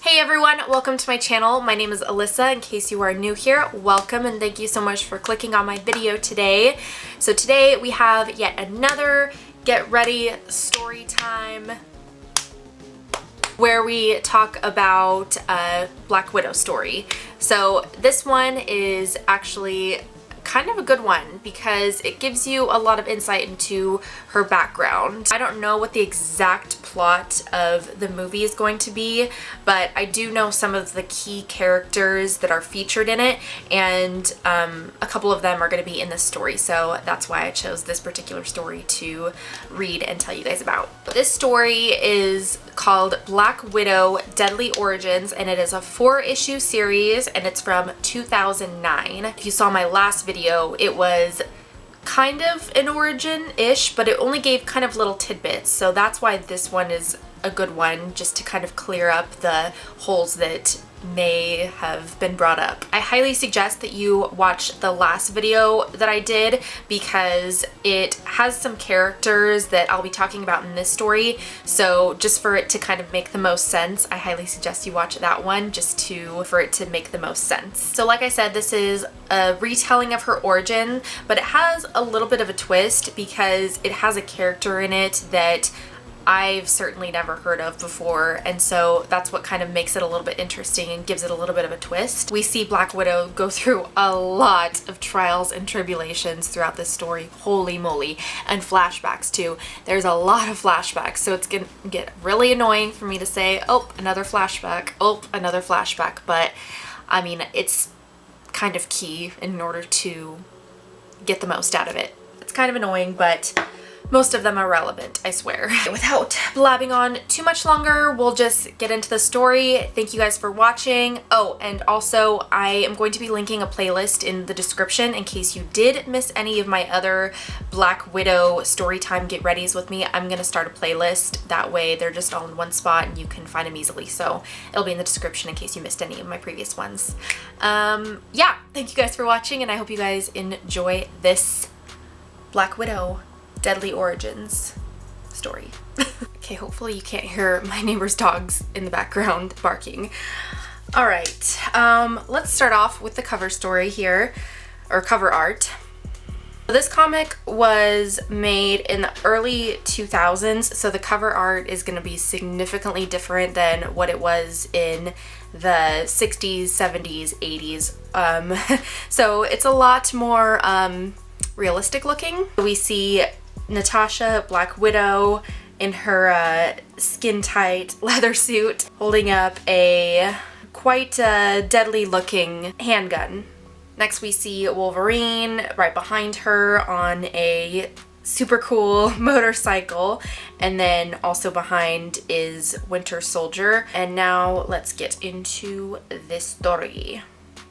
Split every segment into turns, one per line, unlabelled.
Hey everyone, welcome to my channel. My name is Alyssa. In case you are new here, welcome and thank you so much for clicking on my video today. So today we have yet another get ready story time where we talk about a Black Widow story. So this one is actually kind of a good one because it gives you a lot of insight into her background. I don't know what the exact plot of the movie is going to be, but I do know some of the key characters that are featured in it, and a couple of them are going to be in this story, so that's why I chose this particular story to read and tell you guys about. This story is called Black Widow Deadly Origins, and it is a 4-issue series, and it's from 2009. If you saw my last video, it was kind of an origin-ish, but it only gave kind of little tidbits, so that's why this one is a good one, just to kind of clear up the holes that may have been brought up. I highly suggest that you watch the last video that I did because it has some characters that I'll be talking about in this story, so just for it to kind of make the most sense, I highly suggest you watch that one for it to make the most sense. So like I said, this is a retelling of her origin, but it has a little bit of a twist because it has a character in it that I've certainly never heard of before, and so that's what kind of makes it a little bit interesting and gives it a little bit of a twist. We see Black Widow go through a lot of trials and tribulations throughout this story, holy moly, and flashbacks too. There's a lot of flashbacks, so it's gonna get really annoying for me to say, oh, another flashback, oh, another flashback, but I mean, it's kind of key in order to get the most out of it. It's kind of annoying, but most of them are relevant, I swear. Without blabbing on too much longer, we'll just get into the story. Thank you guys for watching. Oh, and also I am going to be linking a playlist in the description in case you did miss any of my other Black Widow storytime get readies with me. I'm gonna start a playlist. That way they're just all in one spot and you can find them easily. So it'll be in the description in case you missed any of my previous ones. Yeah, thank you guys for watching and I hope you guys enjoy this Black Widow Deadly Origins story. Okay, hopefully you can't hear my neighbor's dogs in the background barking. All right, let's start off with the cover story here, or cover art. This comic was made in the early 2000s, so the cover art is going to be significantly different than what it was in the 60s, 70s, 80s. So it's a lot more realistic looking. We see Natasha, Black Widow, in her skin-tight leather suit, holding up a quite deadly looking handgun. Next we see Wolverine right behind her on a super cool motorcycle, and then also behind is Winter Soldier. And now let's get into this story.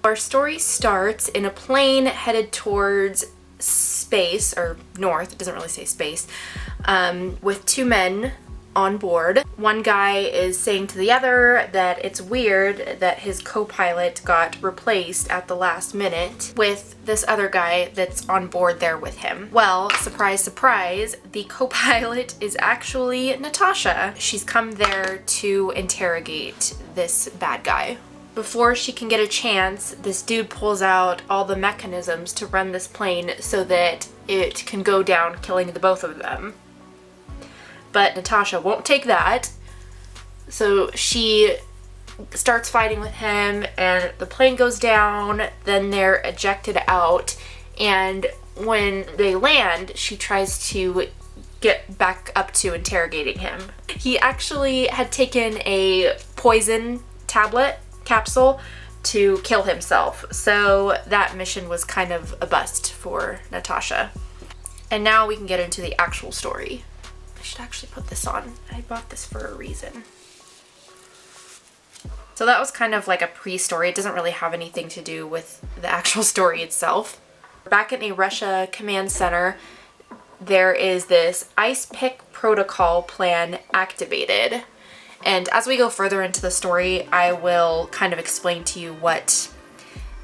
Our story starts in a plane headed towards space, or north, it doesn't really say space, with two men on board. One guy is saying to the other that it's weird that his co-pilot got replaced at the last minute with this other guy that's on board there with him. Well, surprise, surprise, the co-pilot is actually Natasha. She's come there to interrogate this bad guy. Before she can get a chance, this dude pulls out all the mechanisms to run this plane so that it can go down, killing the both of them. But Natasha won't take that, so she starts fighting with him and the plane goes down, then they're ejected out, and when they land, she tries to get back up to interrogating him. He actually had taken a poison capsule to kill himself, so that mission was kind of a bust for Natasha. And now we can get into the actual story. I should actually put this on. I bought this for a reason. So that was kind of like a pre-story. It doesn't really have anything to do with the actual story itself. Back in a Russia command center, there is this ice pick protocol plan activated. And as we go further into the story, I will kind of explain to you what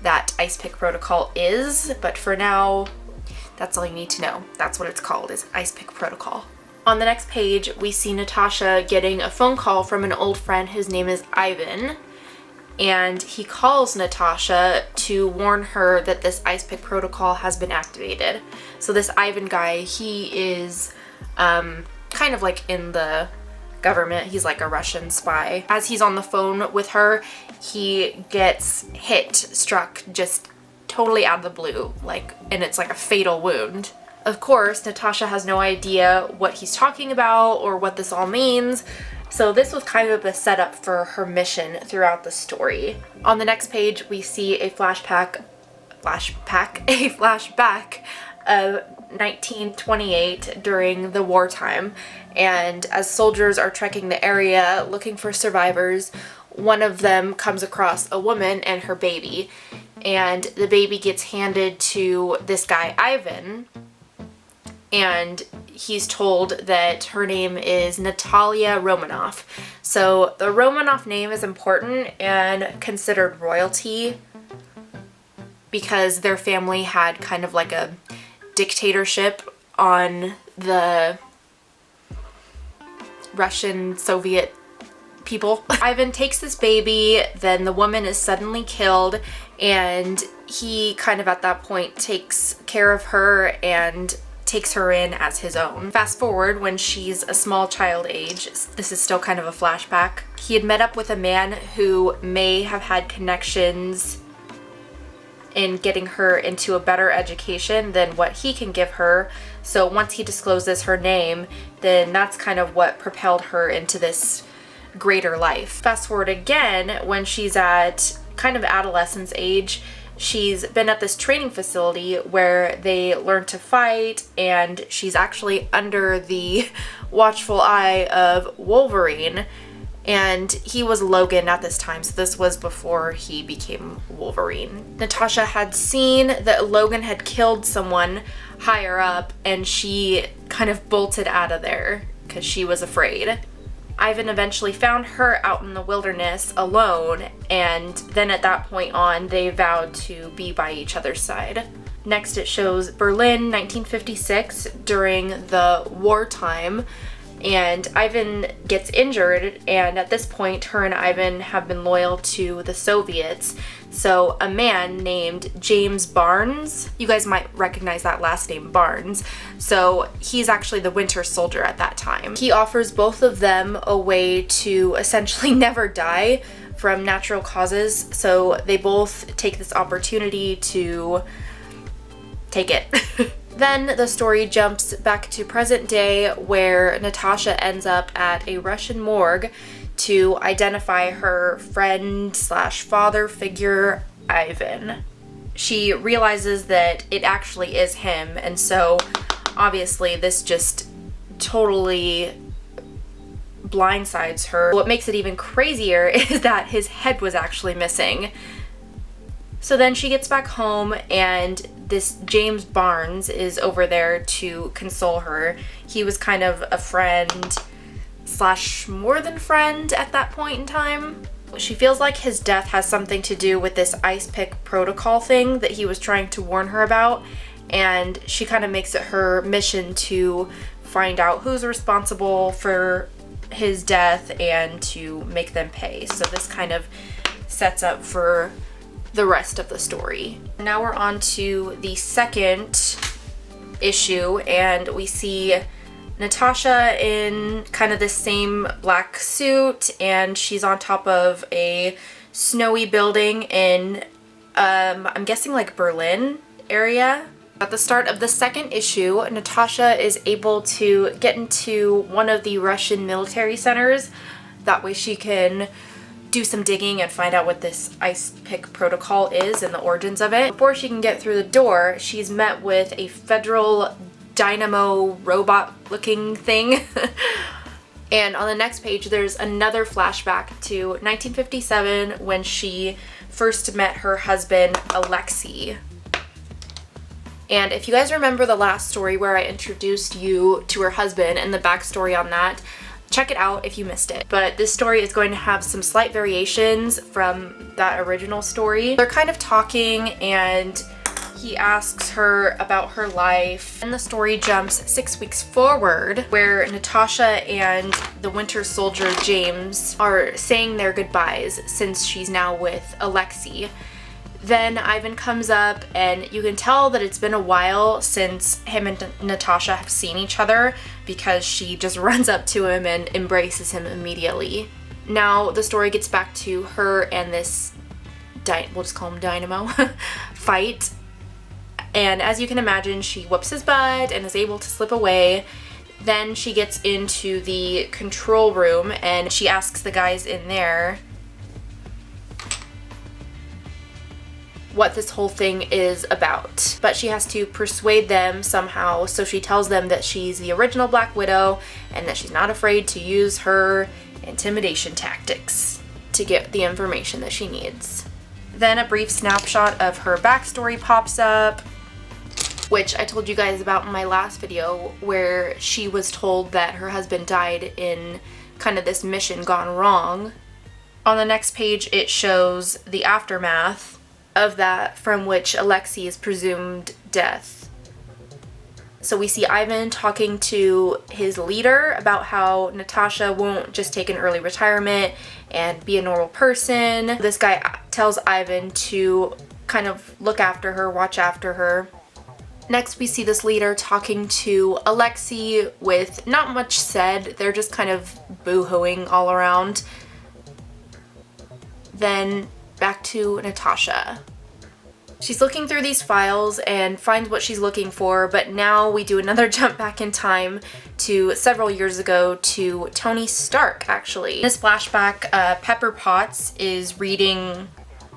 that ice pick protocol is, but for now, that's all you need to know. That's what it's called, is ice pick protocol. On the next page, we see Natasha getting a phone call from an old friend. His name is Ivan, and he calls Natasha to warn her that this ice pick protocol has been activated. So this Ivan guy, he is kind of like in the government. He's like a Russian spy. As he's on the phone with her, he gets struck just totally out of the blue, and it's like a fatal wound. Of course, Natasha has no idea what he's talking about or what this all means, so this was kind of the setup for her mission throughout the story. On the next page, we see a flashback of 1928 during the wartime, and as soldiers are trekking the area looking for survivors, one of them comes across a woman and her baby, and the baby gets handed to this guy Ivan, and he's told that her name is Natalia Romanov. So the Romanov name is important and considered royalty because their family had kind of like a dictatorship on the Russian Soviet people. Ivan takes this baby, then the woman is suddenly killed, and he kind of at that point takes care of her and takes her in as his own. Fast forward when she's a small child age, this is still kind of a flashback. He had met up with a man who may have had connections in getting her into a better education than what he can give her. So once he discloses her name, then that's kind of what propelled her into this greater life. Fast forward again when she's at kind of adolescence age. She's been at this training facility where they learn to fight, and she's actually under the watchful eye of Wolverine, and he was Logan at this time, so this was before he became Wolverine. Natasha had seen that Logan had killed someone higher up, and she kind of bolted out of there because she was afraid. Ivan eventually found her out in the wilderness alone, and then at that point on, they vowed to be by each other's side. Next, it shows Berlin, 1956, during the wartime, and Ivan gets injured, and at this point, her and Ivan have been loyal to the Soviets. So a man named James Barnes, you guys might recognize that last name, Barnes, so he's actually the Winter Soldier at that time. He offers both of them a way to essentially never die from natural causes, so they both take this opportunity to take it. Then the story jumps back to present day, where Natasha ends up at a Russian morgue to identify her friend slash father figure, Ivan. She realizes that it actually is him, and so obviously this just totally blindsides her. What makes it even crazier is that his head was actually missing. So then she gets back home, and this James Barnes is over there to console her. He was kind of a friend slash more than friend at that point in time. She feels like his death has something to do with this ice pick protocol thing that he was trying to warn her about, and she kind of makes it her mission to find out who's responsible for his death and to make them pay. So this kind of sets up for the rest of the story. Now we're on to the second issue, and we see Natasha in kind of the same black suit, and she's on top of a snowy building in, I'm guessing like Berlin area. At the start of the second issue, Natasha is able to get into one of the Russian military centers. That way she can do some digging and find out what this ice pick protocol is and the origins of it. Before she can get through the door, she's met with a federal dynamo robot looking thing. And on the next page, there's another flashback to 1957 when she first met her husband, Alexei. And if you guys remember the last story where I introduced you to her husband and the backstory on that, check it out if you missed it. But this story is going to have some slight variations from that original story. They're kind of talking, and He asks her about her life, and the story jumps 6 weeks forward where Natasha and the Winter Soldier James are saying their goodbyes since she's now with Alexei. Then Ivan comes up, and you can tell that it's been a while since him and Natasha have seen each other because she just runs up to him and embraces him immediately. Now the story gets back to her and this, we'll just call him Dynamo, fight. And as you can imagine, she whoops his butt and is able to slip away. Then she gets into the control room and she asks the guys in there what this whole thing is about. But she has to persuade them somehow, so she tells them that she's the original Black Widow and that she's not afraid to use her intimidation tactics to get the information that she needs. Then a brief snapshot of her backstory pops up, which I told you guys about in my last video, where she was told that her husband died in kind of this mission gone wrong. On the next page, it shows the aftermath of that, from which Alexei is presumed death. So we see Ivan talking to his leader about how Natasha won't just take an early retirement and be a normal person. This guy tells Ivan to kind of look after her, watch after her. Next, we see this leader talking to Alexei with not much said. They're just kind of boo-hooing all around. Then back to Natasha. She's looking through these files and finds what she's looking for, but now we do another jump back in time to several years ago to Tony Stark, actually. In this flashback, Pepper Potts is reading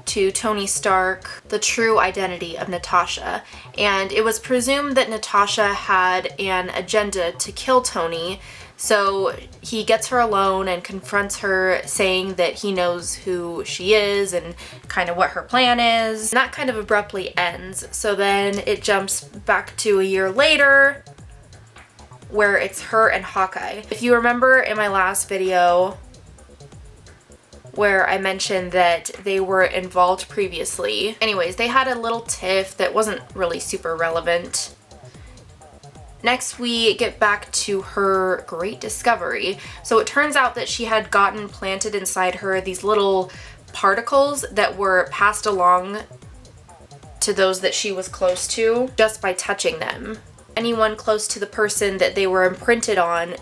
to Tony Stark the true identity of Natasha, and it was presumed that Natasha had an agenda to kill Tony, so he gets her alone and confronts her, saying that he knows who she is and kind of what her plan is. And that kind of abruptly ends, so then it jumps back to a year later where it's her and Hawkeye. If you remember in my last video where I mentioned that they were involved previously. Anyways, they had a little tiff that wasn't really super relevant. Next, we get back to her great discovery. So it turns out that she had gotten planted inside her these little particles that were passed along to those that she was close to just by touching them. Anyone close to the person that they were imprinted on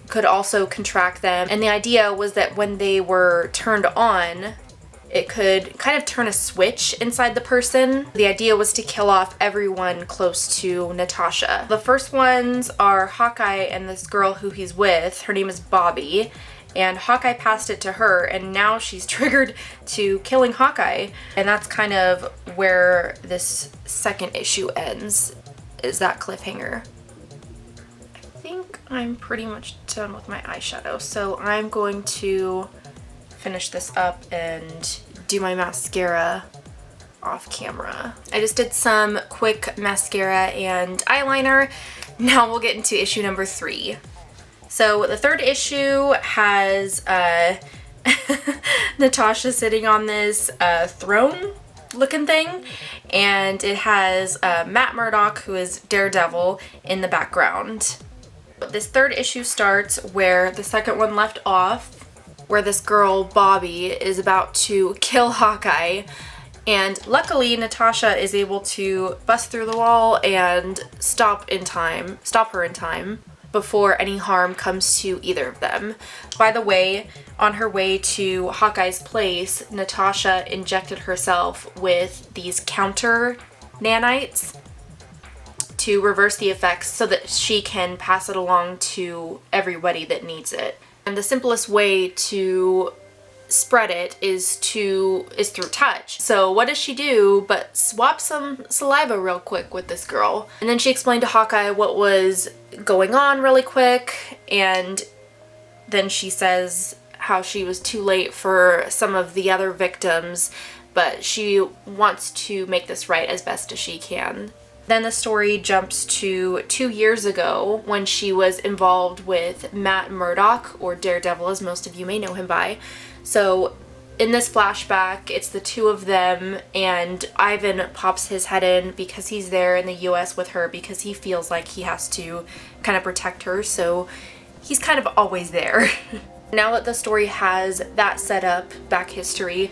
could also contract them, and the idea was that when they were turned on, it could kind of turn a switch inside the person. The idea was to kill off everyone close to Natasha. The first ones are Hawkeye and this girl who he's with. Her name is Bobby, and Hawkeye passed it to her, and now she's triggered to killing Hawkeye. And that's kind of where this second issue ends, is that cliffhanger. I think I'm pretty much done with my eyeshadow, so I'm going to finish this up and do my mascara off camera. I just did some quick mascara and eyeliner. Now we'll get into issue number 3. So the third issue has Natasha sitting on this throne looking thing, and it has Matt Murdock, who is Daredevil, in the background. This third issue starts where the second one left off, where this girl, Bobby, is about to kill Hawkeye, and luckily Natasha is able to bust through the wall and stop her in time before any harm comes to either of them. By the way, on her way to Hawkeye's place, Natasha injected herself with these counter nanites to reverse the effects so that she can pass it along to everybody that needs it. And the simplest way to spread it is through touch. So what does she do but swap some saliva real quick with this girl? And then she explained to Hawkeye what was going on really quick, and then she says how she was too late for some of the other victims, but she wants to make this right as best as she can. Then the story jumps to 2 years ago when she was involved with Matt Murdock, or Daredevil as most of you may know him by. So In this flashback, it's the two of them, and Ivan pops his head in because he's there in the US with her because he feels like he has to kind of protect her, so he's kind of always there. Now that the story has that set up, back history,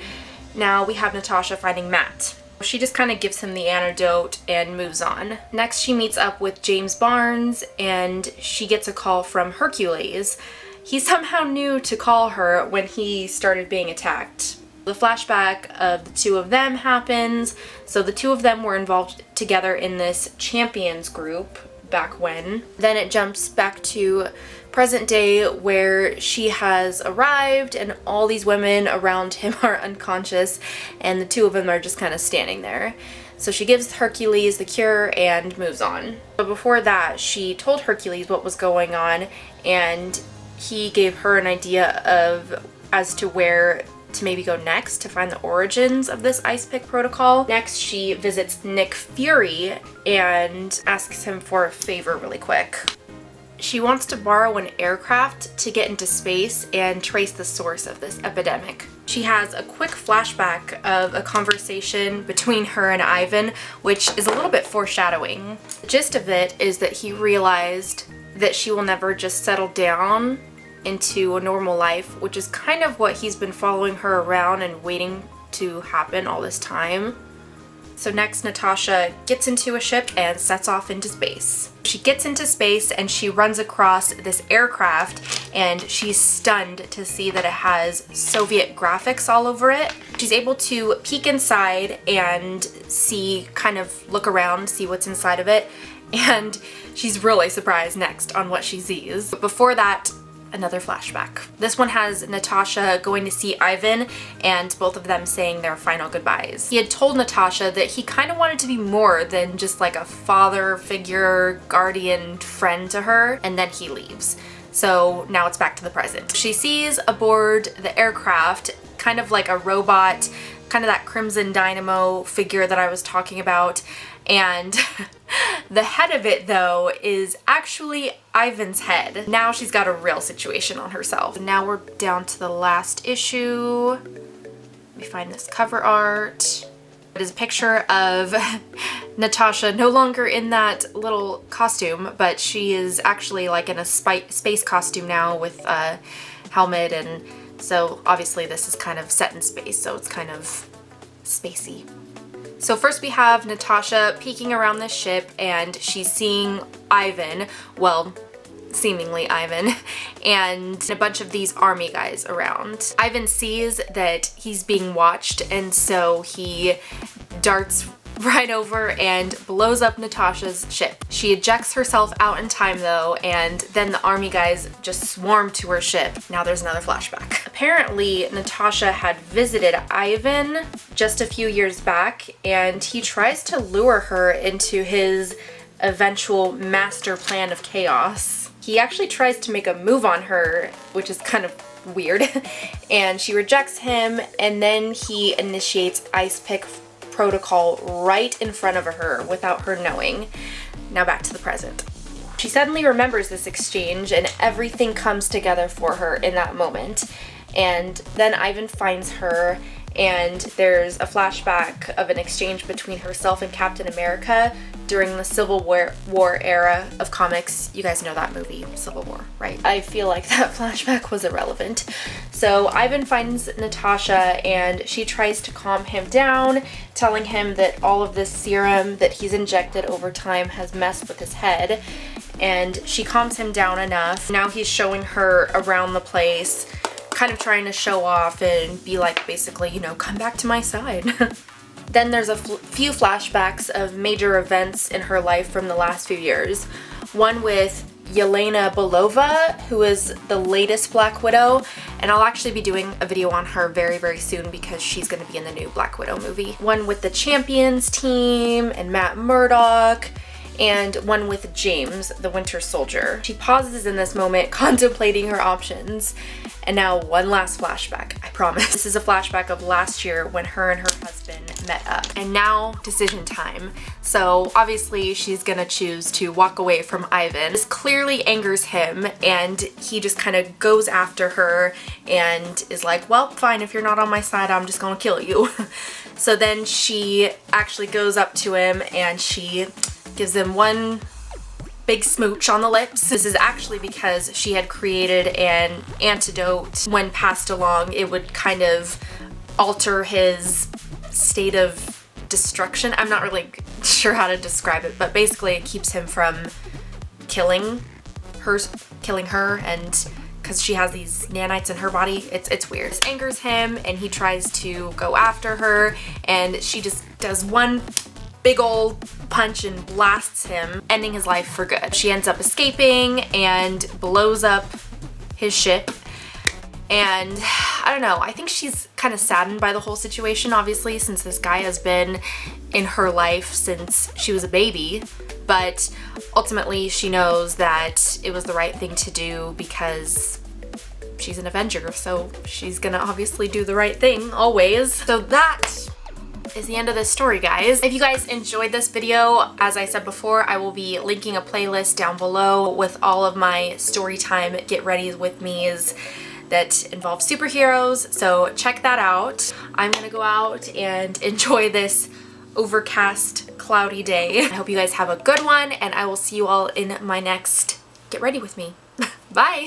now we have Natasha finding Matt. She just kind of gives him the antidote and moves on. Next, she meets up with James Barnes, and she gets a call from Hercules. He somehow knew to call her when he started being attacked. The flashback of the two of them happens. So the two of them were involved together in this champions group back when. Then it jumps back to present day where she has arrived and all these women around him are unconscious and the two of them are just kind of standing there. So she gives Hercules the cure and moves on. But before that, she told Hercules what was going on, and he gave her an idea of as to where to maybe go next to find the origins of this ice pick protocol. Next, she visits Nick Fury and asks him for a favor really quick. She wants to borrow an aircraft to get into space and trace the source of this epidemic. She has a quick flashback of a conversation between her and Ivan, which is a little bit foreshadowing. The gist of it is that he realized that she will never just settle down into a normal life, which is kind of what he's been following her around and waiting to happen all this time. So next, Natasha gets into a ship and sets off into space. She gets into space and she runs across this aircraft, and she's stunned to see that it has Soviet graphics all over it. She's able to peek inside and see, kind of look around, see what's inside of it, and she's really surprised next on what she sees. But before that, another flashback. This one has Natasha going to see Ivan and both of them saying their final goodbyes. He had told Natasha that he kind of wanted to be more than just like a father figure, guardian, friend to her, and then he leaves. So now it's back to the present. She sees aboard the aircraft kind of like a robot, kind of that Crimson Dynamo figure that I was talking about, and the head of it though is actually Ivan's head. Now she's got a real situation on herself. Now we're down to the last issue. Let me find this cover art. It is a picture of Natasha no longer in that little costume, but she is actually like in a space costume now with a helmet, and so obviously this is kind of set in space, so it's kind of spacey. So first we have Natasha peeking around the ship and she's seeing Ivan, well, seemingly Ivan, and a bunch of these army guys around. Ivan sees that he's being watched, and so he darts right over and blows up Natasha's ship. She ejects herself out in time though, and then the army guys just swarm to her ship. Now there's another flashback. Apparently, Natasha had visited Ivan just a few years back, and he tries to lure her into his eventual master plan of chaos. He actually tries to make a move on her, which is kind of weird, and she rejects him, and then he initiates ice pick protocol right in front of her without her knowing. Now back to the present. She suddenly remembers this exchange and everything comes together for her in that moment. And then Ivan finds her, and there's a flashback of an exchange between herself and Captain America during the Civil War era of comics. You guys know that movie, Civil War, right? I feel like that flashback was irrelevant. So Ivan finds Natasha and she tries to calm him down, telling him that all of this serum that he's injected over time has messed with his head. And she calms him down enough. Now he's showing her around the place, kind of trying to show off and be like, basically, you know, come back to my side. Then there's a few flashbacks of major events in her life from the last few years. One with Yelena Belova, who is the latest Black Widow, and I'll actually be doing a video on her very, very soon because she's going to be in the new Black Widow movie. One with the Champions team and Matt Murdock, and one with James, the Winter Soldier. She pauses in this moment, contemplating her options. And now one last flashback, I promise. This is a flashback of last year when her and her husband met up. And now decision time. So obviously she's gonna choose to walk away from Ivan. This clearly angers him, and he just kind of goes after her and is like, well, fine, if you're not on my side, I'm just gonna kill you. So then she actually goes up to him and she gives him one big smooch on the lips. This is actually because she had created an antidote. When passed along, it would kind of alter his state of destruction. I'm not really sure how to describe it, but basically it keeps him from killing her, and because she has these nanites in her body, it's weird. This angers him and he tries to go after her, and she just does one big old punch and blasts him, ending his life for good. She ends up escaping and blows up his ship. And I don't know, I think she's kind of saddened by the whole situation, obviously, since this guy has been in her life since she was a baby. But ultimately she knows that it was the right thing to do because she's an Avenger, so she's gonna obviously do the right thing always. So that is the end of this story, guys. If you guys enjoyed this video, as I said before, I will be linking a playlist down below with all of my storytime get ready with me's that involve superheroes, so check that out. I'm gonna go out and enjoy this overcast, cloudy day. I hope you guys have a good one, and I will see you all in my next Get Ready With Me. Bye!